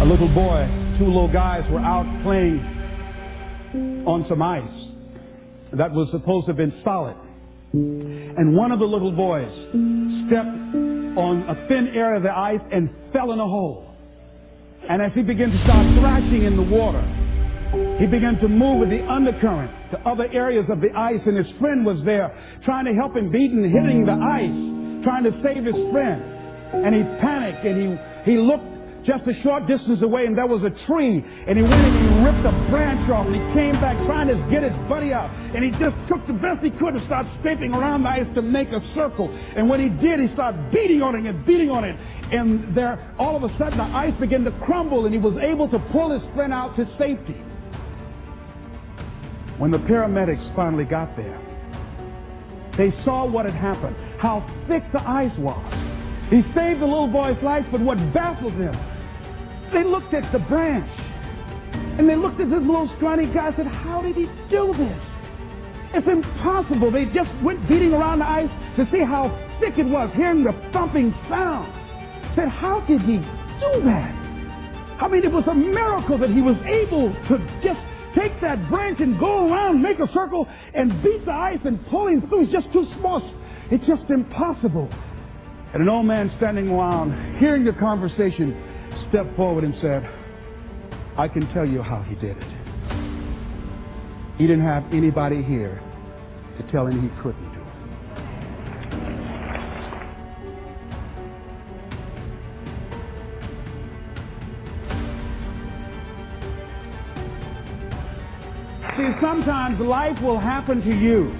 A little boy, two little guys were out playing on some ice that was supposed to have been solid. And one of the little boys stepped on a thin area of the ice and fell in a hole. And as he began to start thrashing in the water, he began to move with the undercurrent to other areas of the ice, and his friend was there trying to help him, beating and hitting the ice, trying to save his friend. And he panicked, and he looked just a short distance away, and there was a tree, and he went and he ripped a branch off, and he came back trying to get his buddy out, and he just took the best he could and started scraping around the ice to make a circle. And when he did, he started beating on it and beating on it, and there, all of a sudden, the ice began to crumble, and he was able to pull his friend out to safety. When the paramedics finally got there, they saw what had happened, how thick the ice was. He saved the little boy's life, but what baffled them, they looked at the branch, and they looked at this little scrawny guy and said, how did he do this? It's impossible. They just went beating around the ice to see how thick it was, hearing the thumping sound. Said, how did he do that? I mean, it was a miracle that he was able to just take that branch and go around, make a circle, and beat the ice and pull him through. It's just too small. It's just impossible. And an old man standing around, hearing the conversation, stepped forward and said, I can tell you how he did it. He didn't have anybody here to tell him he couldn't do it. See, sometimes life will happen to you,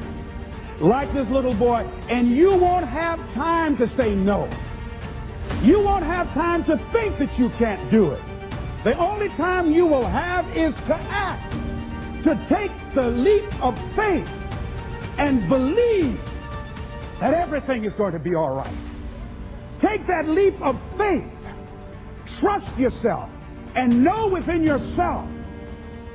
like this little boy, and you won't have time to say no. You won't have time to think that you can't do it. The only time you will have is to act, to take the leap of faith and believe that everything is going to be all right. Take that leap of faith, trust yourself, and know within yourself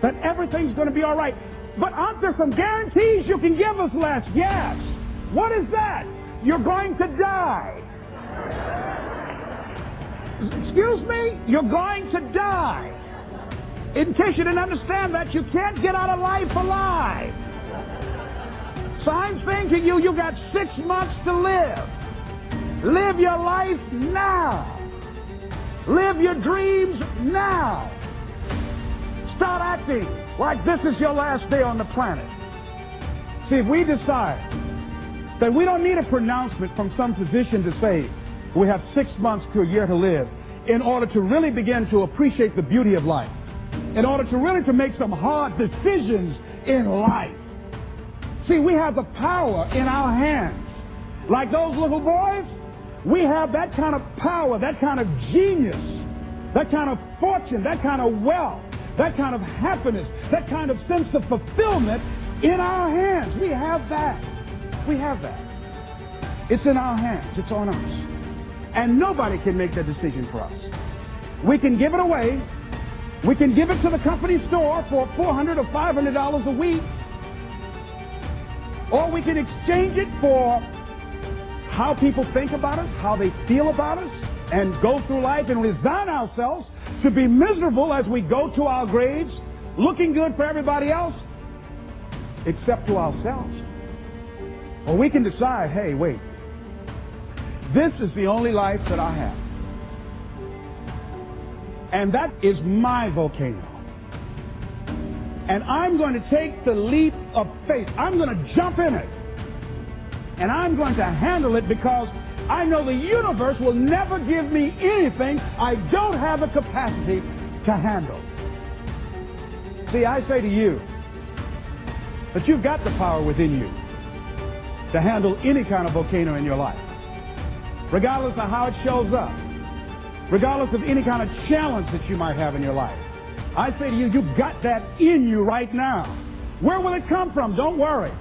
that everything's going to be all right. But aren't there some guarantees you can give us, Les? Yes. What is that? You're going to die. Excuse me? You're going to die. In case you didn't understand that, you can't get out of life alive. So I'm saying to you, you got 6 months to live. Live your life now. Live your dreams now. Start acting like this is your last day on the planet. See, if we decide that we don't need a pronouncement from some physician to say we have 6 months to a year to live in order to really begin to appreciate the beauty of life, in order to really to make some hard decisions in life. See, we have the power in our hands. Like those little boys, we have that kind of power, that kind of genius, that kind of fortune, that kind of wealth, that kind of happiness, that kind of sense of fulfillment in our hands. We have that. We have that. It's in our hands. It's on us. And nobody can make that decision for us. We can give it away. We can give it to the company store for $400 or $500 a week. Or we can exchange it for how people think about us, how they feel about us, and go through life and resign ourselves to be miserable as we go to our graves, looking good for everybody else, except to ourselves. Or we can decide, hey, wait, this is the only life that I have. And that is my volcano. And I'm going to take the leap of faith. I'm going to jump in it. And I'm going to handle it because I know the universe will never give me anything I don't have the capacity to handle. See, I say to you that you've got the power within you to handle any kind of volcano in your life, regardless of how it shows up, regardless of any kind of challenge that you might have in your life. I say to you, you've got that in you right now. Where will it come from? Don't worry.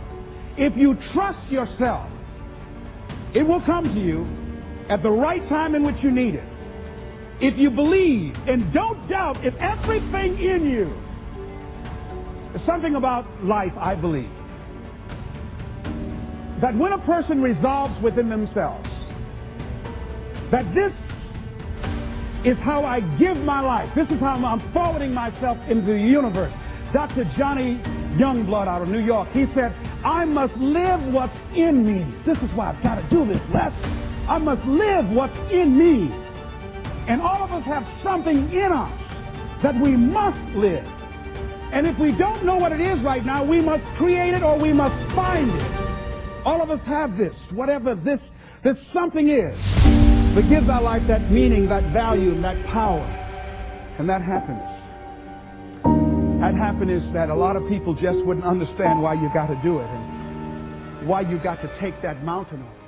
If you trust yourself, it will come to you at the right time in which you need it. If you believe and don't doubt, if everything in you, there's something about life, I believe, that when a person resolves within themselves that this is how I give my life. This is how I'm forwarding myself into the universe. Dr. Johnny Youngblood out of New York, he said, I must live what's in me. This is why I've got to do this, Les. I must live what's in me. And all of us have something in us that we must live. And if we don't know what it is right now, we must create it or we must find it. All of us have this, whatever this something is that gives our life that meaning, that value, and that power, and that happiness. That happiness that a lot of people just wouldn't understand why you got to do it and why you got to take that mountain off.